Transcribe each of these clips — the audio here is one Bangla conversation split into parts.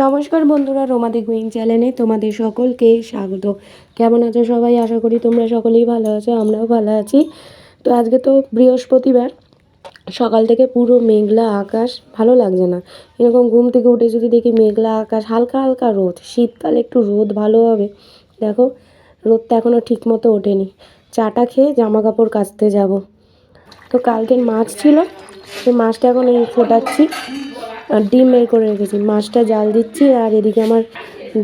নমস্কার বন্ধুরা, রোমাদি কুইং চ্যানেলে তোমাদের সকলকে স্বাগত। কেমন আছো সবাই? আশা করি তোমরা সকলেই ভালো আছো, আমরাও ভালো আছি। তো আজকে তো বৃহস্পতিবার, সকাল থেকে পুরো মেঘলা আকাশ, ভালো লাগছে না। এরকম ঘুম থেকে উঠে যদি দেখি মেঘলা আকাশ, হালকা হালকা রোদ, শীতকালে একটু রোদ ভালো হবে। দেখো রোদটা এখনও ঠিক মতো ওঠেনি। চাটা খেয়ে জামা কাপড় কাচতে যাব। তো কালকের মাছ ছিল, সেই মাছটা এখন এই ফোটাচ্ছি আর ডিম বের করে রেখেছি, মাছটা জাল দিচ্ছি। আর এদিকে আমার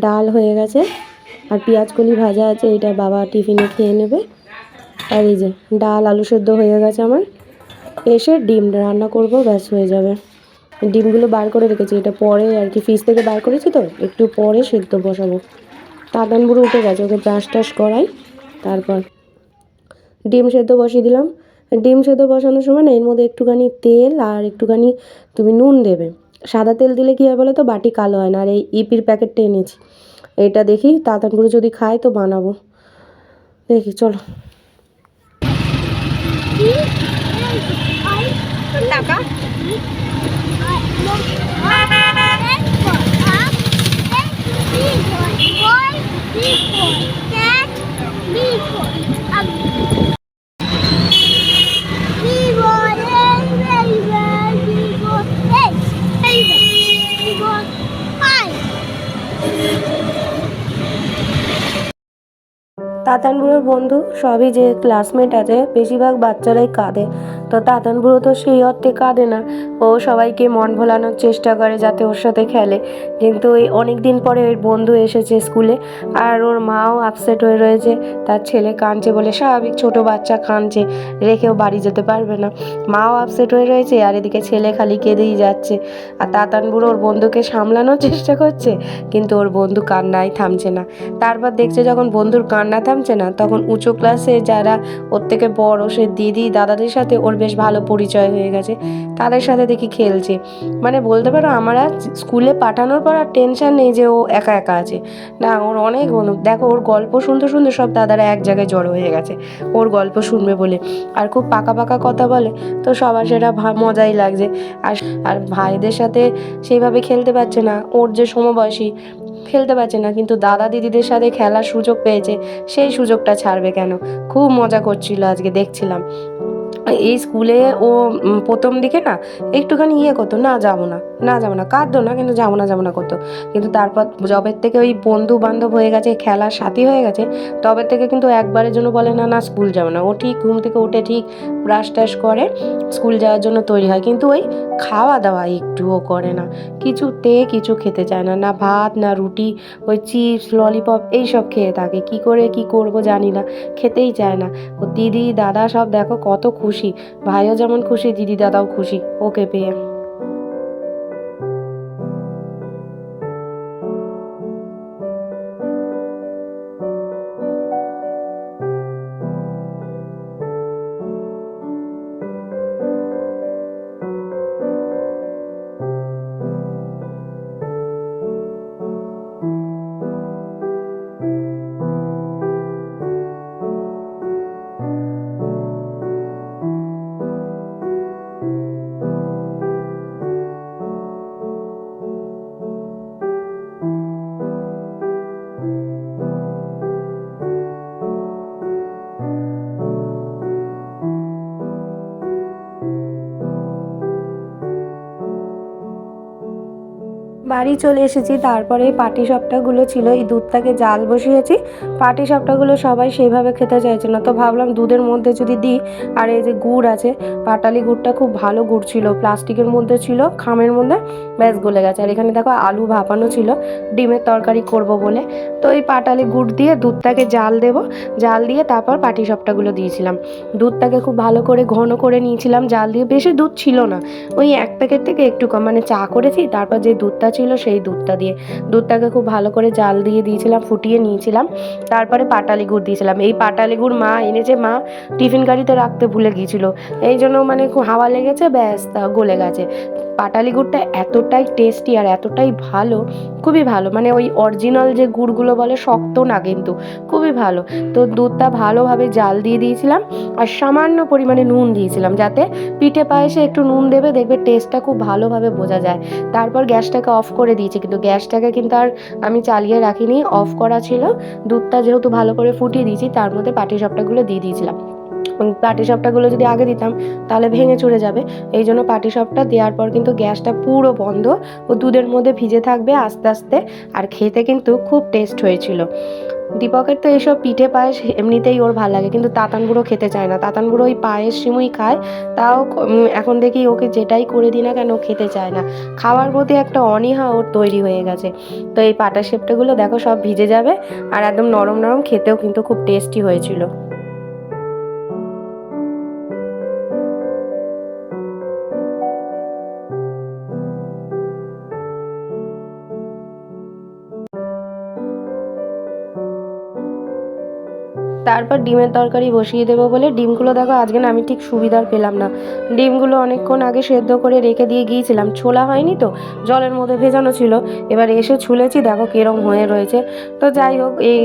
ডাল হয়ে গেছে আর পেঁয়াজ কলি ভাজা আছে, এটা বাবা টিফিনে খেয়ে নেবে। আর এই যে ডাল আলু সেদ্ধ হয়ে গেছে আমার, এসে ডিম রান্না করব, ব্যাস হয়ে যাবে। ডিমগুলো বার করে রেখেছি, এটা পরে আর কি ফ্রিজ থেকে বার করেছি, তো একটু পরে সেদ্ধ বসাবো। তাতান বুড়ো উঠে গেছে, ওকে ব্রাশ টাশ করাই, তারপর ডিম সেদ্ধ বসিয়ে দিলাম। ডিম সেদ্ধ বসানোর সময় না এর মধ্যে একটুখানি তেল আর একটুখানি তুমি নুন দেবে। সাদা তেল দিলে কী হয় বলো তো, বাটি কালো হয় না। আর এই ইপির প্যাকেটটা এনেছি, এটা দেখি তাতান করে যদি খায় তো বানাবো, দেখি চলো। টাকা তাতান বুড়োর বন্ধু সবই যে ক্লাসমেট আছে, বেশিরভাগ বাচ্চারাই কাঁদে। তো তাতান বুড়ো তো সেই অর্থে কাঁদে না, ও সবাইকে মন ভোলানোর চেষ্টা করে যাতে ওর সাথে খেলে। কিন্তু ওই অনেক দিন পরে ওর বন্ধু এসেছে স্কুলে, আর ওর মাও আপসেট হয়ে রয়েছে, তার ছেলে কাঁদছে বলে। স্বাভাবিক, ছোটো বাচ্চা কাঁদছে, রেখেও বাড়ি যেতে পারবে না। মাও আপসেট হয়ে রয়েছে, আর এদিকে ছেলে খালি কেঁদেই যাচ্ছে। আর তাতান বুড়ো ওর বন্ধুকে সামলানোর চেষ্টা করছে, কিন্তু ওর বন্ধু কান্নাই থামছে না। তারপর দেখছে যখন বন্ধুর কান্না থামছে না, তখন উঁচু ক্লাসে যারা ওর থেকে বড়, সে দিদি দাদাদের সাথে ওর বেশ ভালো পরিচয় হয়ে গেছে, তাদের সাথে দেখি খেলছে। মানে বলতে পারো আমার আর স্কুলে পাঠানোর পর আর টেনশন নেই যে ও একা একা আছে। না, ওর অনেক বন্ধু। দেখো ওর গল্প শুনতে শুনতে সব দাদারা এক জায়গায় জড়ো হয়ে গেছে ওর গল্প শুনবে বলে। আর খুব পাকা পাকা কথা বলে, তো সবার সেটা মজাই লাগছে। আর আর ভাইদের সাথে সেইভাবে খেলতে পারছে না, ওর যে সমবয়সী খেলতে পারছে না, কিন্তু দাদা দিদিদের সাথে খেলার সুযোগ পেয়েছে, সেই সুযোগটা ছাড়বে কেন? খুব মজা করছিল আজকে, দেখছিলাম। এই স্কুলে ও প্রথম দিকে না একটুখানি করতো, না যাবো না, না যাবো না, কাঁদতো না, কিন্তু যাবো না যাবো না করতো। কিন্তু তারপর জবের থেকে ওই বন্ধু বান্ধব হয়ে গেছে, খেলার সাথী হয়ে গেছে, তবে থেকে কিন্তু একবারের জন্য বলে না না স্কুল যাবো না। ও ঠিক ঘুম থেকে উঠে ঠিক ব্রাশ টাশ করে স্কুল যাওয়ার জন্য তৈরি হয়, কিন্তু ওই খাওয়া দাওয়া একটুও করে না, কিছু খেতে চায় না, না ভাত না রুটি, ওই চিপস ললিপপ এইসব খেয়ে থাকে। কি করে কি করব জানি না, খেতেই চায় না। ও দিদি দাদা সব দেখো কত খুশি, ভাইও যেমন খুশি, দিদি দাদাও খুশি ওকে পেয়ে। বাড়ি চলে এসেছি, তারপরে পাটিসাপটাগুলো ছিল, এই দুধটাকে জাল বসিয়েছি। পাটিসাপটাগুলো সবাই সেইভাবে খেতে চাইছে না, তো ভাবলাম দুধের মধ্যে যদি দিই। আর এই যে গুড় আছে, পাটালি গুড়টা খুব ভালো গুড় ছিল, প্লাস্টিকের মধ্যে ছিল, খামের মধ্যে, ব্যাস গলে গেছে। আর এখানে দেখো আলু ভাপানো ছিল, ডিমের তরকারি করব বলে। তো এই পাটালি গুড় দিয়ে দুধটাকে জাল দেব, জাল দিয়ে তারপর পাটিসাপটাগুলো দিয়েছিলাম। দুধটাকে খুব ভালো করে ঘন করে নিয়েছিলাম জাল দিয়ে, বেশি দুধ ছিল না, ওই এক প্যাকেট থেকে একটু কম, মানে চা করেছি তারপর যে দুধটা ছিল সেই দুধটা দিয়ে দুধটাকে খুব ভালো করে জাল দিয়ে দিয়েছিলাম, ফুটিয়ে নিয়েছিলাম। তারপরে পাটালি গুড় দিয়েছিলাম। এই পাটালি গুড় মা এনেছে, মা টিফিন গাড়িতে রাখতে ভুলে গিয়েছিল, এই জন্য মানে খুব হাওয়া লেগেছে, ব্যাস তা গলে গেছে। পাটালি গুড়টা এতটাই টেস্টি আর এতটাই ভালো, খুবই ভালো, মানে ওই অরিজিনাল যে গুড়গুলো বলে শক্ত না কিন্তু, খুবই ভালো। তো দুধটা ভালোভাবে জাল দিয়ে দিয়েছিলাম আর সামান্য পরিমাণে নুন দিয়েছিলাম, যাতে পিঠে পায়েসে একটু নুন দেবে, দেখবে টেস্টটা খুব ভালোভাবে বোঝা যায়। তারপর গ্যাসটাকে অফ করে দিয়েছি, কিন্তু গ্যাসটাকে কিন্তু আর আমি চালিয়ে রাখিনি, অফ করা ছিল। দুধটা যেহেতু ভালো করে ফুটিয়ে দিয়েছি, তার মধ্যে পাটিসাপটাগুলো দিয়ে দিয়েছিলাম। পাটিসাপটাগুলো যদি আগে দিতাম তাহলে ভেঙে চড়ে যাবে, এই জন্য পাটিসাপটা দেওয়ার পর কিন্তু গ্যাসটা পুরো বন্ধ, ও দুধের মধ্যে ভিজে থাকবে আস্তে আস্তে। আর খেতে কিন্তু খুব টেস্ট হয়েছিল। দীপকের তো এইসব পিঠে পায়েস এমনিতেই ওর ভালো লাগে, কিন্তু তাতান বুড়ো খেতে চায় না। তাতান বুড়ো ওই পায়েস সিমুই খায়, তাও এখন দেখি ওকে যেটাই করে দিই না কেন খেতে চায় না। খাওয়ার প্রতি একটা অনীহা ওর তৈরি হয়ে গেছে। তো এই পাটাসাপটাগুলো দেখো সব ভিজে যাবে আর একদম নরম নরম, খেতেও কিন্তু খুব টেস্টি হয়েছিল। তারপর ডিমের তরকারি বসিয়ে দেবো বলে ডিমগুলো দেখো আজকে না আমি ঠিক সুবিধার পেলাম না। ডিমগুলো অনেকক্ষণ আগে সেদ্ধ করে রেখে দিয়ে গিয়েছিলাম, ছোলা হয়নি তো, জলের মধ্যে ভেজানো ছিল। এবার এসে ছুলেছি, দেখো কিরম হয়ে রয়েছে। তো যাই হোক, এই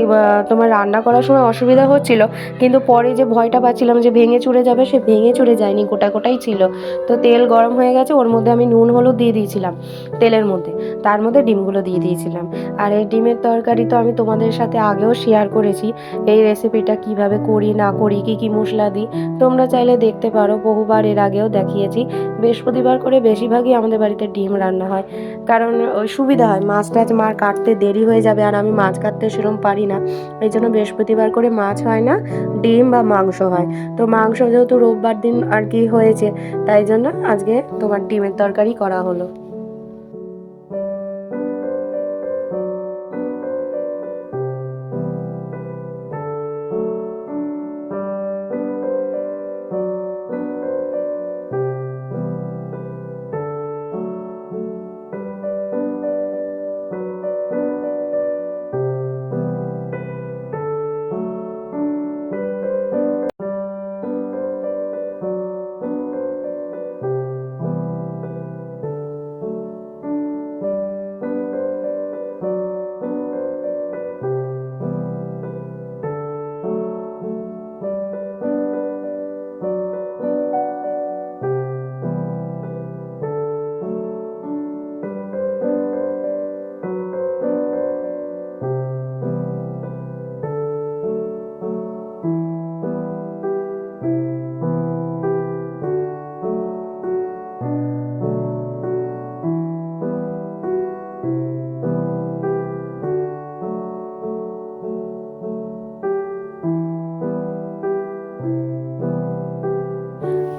তোমার রান্না করার সময় অসুবিধা হচ্ছিল, কিন্তু পরে যে ভয়টা পাচ্ছিলাম যে ভেঙে চুরে যাবে, সে ভেঙে চুরে যায়নি, গোটা গোটাই ছিল। তো তেল গরম হয়ে গেছে, ওর মধ্যে আমি নুন হলুদ দিয়ে দিয়েছিলাম তেলের মধ্যে, তার মধ্যে ডিমগুলো দিয়ে দিয়েছিলাম। আর এই ডিমের তরকারি তো আমি তোমাদের সাথে আগেও শেয়ার করেছি, এই রেসিপিটা কিভাবে করি না করি, কি কি মশলা দিই, তোমরা চাইলে দেখতে পারো, বহুবার এর আগেও দেখিয়েছি। বৃহস্পতিবার করে বেশিরভাগই আমাদের বাড়িতে ডিম রান্না হয়, কারণ ওই সুবিধা হয়, মাছ টাছ মার কাটতে দেরি হয়ে যাবে, আর আমি মাছ কাটতে সেরকম পারি না, এই জন্য বৃহস্পতিবার করে মাছ হয় না, ডিম বা মাংস হয়। তো মাংস যেহেতু রোববার দিন আর কি হয়েছে, তাই জন্য আজকে তোমার ডিমের তরকারি করা হলো।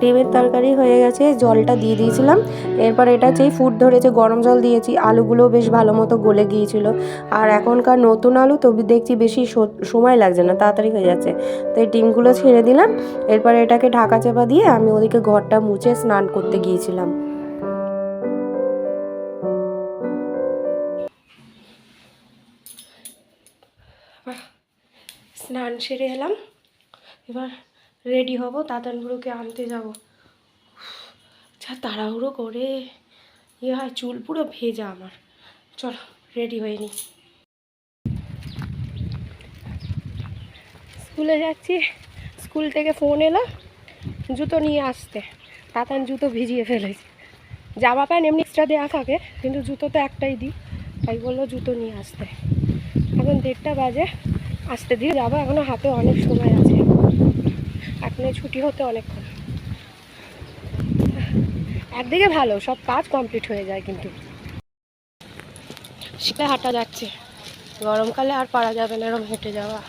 ডিমের তরকারি হয়ে গেছে, জলটা দিয়ে দিয়েছিলাম। এরপর এটা যেই ফুট ধরেছে, গরম জল দিয়েছি, আলুগুলো বেশ ভালো মতো গলে গিয়েছিল। আর এখনকার নতুন আলু তো দেখছি বেশি সময় লাগছে না, তাড়াতাড়ি হয়ে যাচ্ছে। তো এই ডিমগুলো ছেড়ে দিলাম। এরপর এটাকে ঢাকা চাপা দিয়ে আমি ওদিকে ঘরটা মুছে স্নান করতে গিয়েছিলাম। স্নান সেরে এলাম, এবার রেডি হব, তাতানগুলোকে আনতে যাব। যা তাড়াহুড়ো করে হয়, চুল পুরো ভেজা আমার। চলো রেডি হয়ে নি। স্কুলে যাচ্ছি, স্কুল থেকে ফোন এলো জুতো নিয়ে আসতে, তাতান জুতো ভিজিয়ে ফেলেছে। জামা প্যান্ট এমনি এক্সট্রা দেওয়া থাকে, কিন্তু জুতো তো একটাই দিই, তাই বললো জুতো নিয়ে আসতে। এখন 1:30 বাজে, আসতে দিয়ে যাবো, এখনও হাতে অনেক সময় আছে, এখনই ছুটি হতে অনেকক্ষণ। একদিকে ভালো, সব কাজ কমপ্লিট হয়ে যায়, কিন্তু শীতে হাঁটা যাচ্ছে, গরমকালে আর পারা যাবে না এরকম হেঁটে যাওয়া।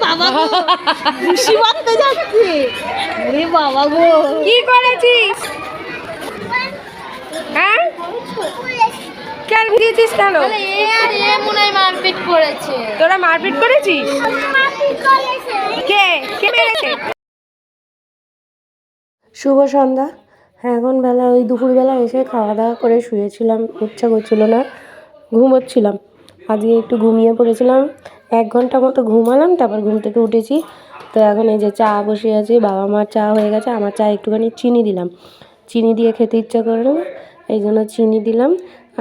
বাবা গো, খুশি বানতে যাচ্ছে। ওরে বাবা গো, কি করেছিস? হ্যাঁ, কেন দিয়েছিস কেন? এ আর এ মনে হয় মারপিট করেছে। তোরা মারপিট করেছিস? কে কে মেরেছে? শুভ সন্ধ্যা। হ্যাঁ, এখন বেলা ওই দুপুরবেলা এসে খাওয়া দাওয়া করে শুয়েছিলাম, ইচ্ছা করছিল না, ঘুমোচ্ছিলাম। আজকে একটু ঘুমিয়ে পড়েছিলাম, 1 ঘন্টা মতো ঘুমালাম, তারপর ঘুম থেকে উঠেছি। তো এখন এই যে চা বসে আছে, বাবা মার চা হয়ে গেছে, আমার চা একটুখানি চিনি দিলাম, চিনি দিয়ে খেতে ইচ্ছা করলো এই জন্য চিনি দিলাম।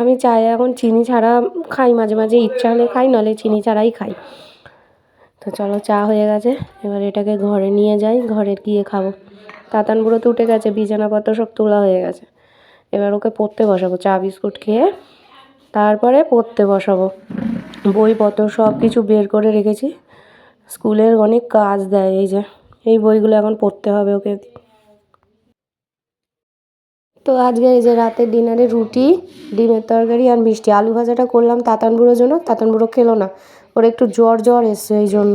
আমি চায়ে এখন চিনি ছাড়া খাই, মাঝে মাঝে ইচ্ছা হলে খাই, নাহলে চিনি ছাড়াই খাই। তো চলো চা হয়ে গেছে, এবার এটাকে ঘরে নিয়ে যাই, ঘরে গিয়ে খাবো। তাতান বুড়ো তো উঠে গেছে, বিছানাপত্র সব তোলা হয়ে গেছে। এবার ওকে পড়তে বসাবো, চা বিস্কুট খেয়ে তারপরে পড়তে বসাবো। বইপত্র সব কিছু বের করে রেখেছি, স্কুলের অনেক কাজ দেয়, এই যে এই বইগুলো এখন পড়তে হবে ওকে। তো আজকে এই যে রাতের ডিনারে রুটি, ডিমের তরকারি আর মিষ্টি। আলু ভাজাটা করলাম তাতান বুড়োর জন্য, তাতান বুড়ো খেলো না, ওর একটু জ্বর জ্বর এসছে এই জন্য।